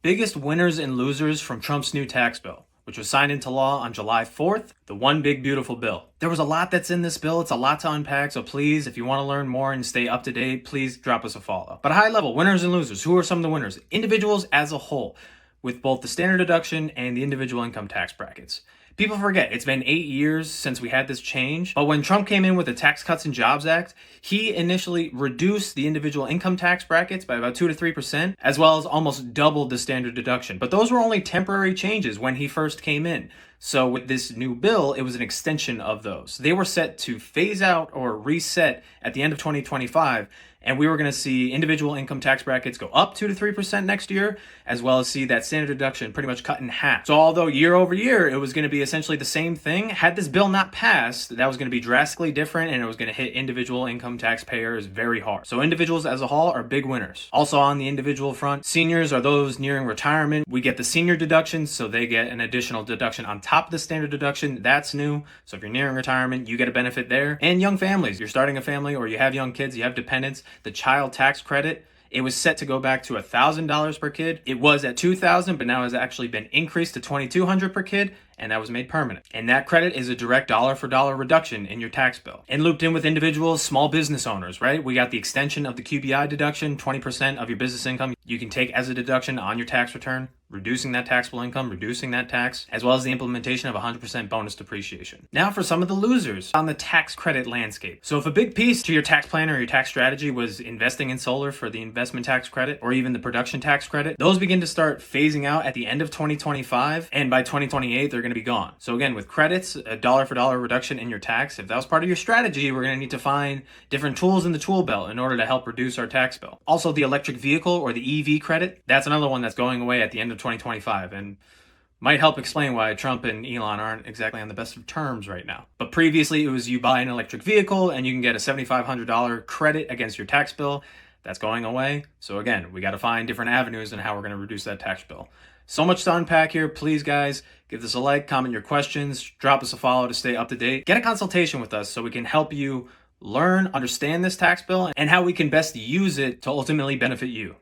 Biggest winners and losers from Trump's new tax bill, which was signed into law on July 4th, the one big beautiful bill. There was a lot that's in this bill. It's a lot to unpack. So please, if you want to learn more and stay up to date, please drop us a follow. But high level, winners and losers. Who are some of the winners? Individuals as a whole, with both the standard deduction and the individual income tax brackets. People forget it's been 8 years since we had this change, but when Trump came in with the Tax Cuts and Jobs Act, he initially reduced the individual income tax brackets by about 2 to 3%, as well as almost doubled the standard deduction. But those were only temporary changes when he first came in. So with this new bill, it was an extension of those. They were set to phase out or reset at the end of 2025, and we were going to see individual income tax brackets go up 2 to 3% next year, as well as see that standard deduction pretty much cut in half. So although year over year, it was going to be essentially the same thing, had this bill not passed, that was going to be drastically different, and it was going to hit individual income taxpayers very hard. So individuals as a whole are big winners. Also on the individual front, seniors are those nearing retirement. We get the senior deduction, so they get an additional deduction on top of the standard deduction. That's new. So if you're nearing retirement, you get a benefit there. And young families, you're starting a family or you have young kids, you have dependents, the child tax credit, it was set to go back to $1,000 per kid. It was at $2,000, but now has actually been increased to $2,200 per kid, and that was made permanent. And that credit is a direct dollar for dollar reduction in your tax bill. And looped in with individuals, small business owners, right? We got the extension of the QBI deduction, 20% of your business income you can take as a deduction on your tax return, reducing that taxable income, reducing that tax, as well as the implementation of 100% bonus depreciation. Now for some of the losers on the tax credit landscape. So if a big piece to your tax plan or your tax strategy was investing in solar for the investment tax credit or even the production tax credit, those begin to start phasing out at the end of 2025, and by 2028 they're going to be gone. So again, with credits, a dollar for dollar reduction in your tax, if that was part of your strategy, we're going to need to find different tools in the tool belt in order to help reduce our tax bill. Also the electric vehicle or the EV credit, that's another one that's going away at the end of 2025 and might help explain why Trump and Elon aren't exactly on the best of terms right now. But previously it was you buy an electric vehicle and you can get a $7,500 credit against your tax bill. That's going away. So again, we got to find different avenues and how we're going to reduce that tax bill. So much to unpack here. Please, guys, give this a like, comment your questions, drop us a follow to stay up to date. Get a consultation with us so we can help you learn, understand this tax bill, and how we can best use it to ultimately benefit you.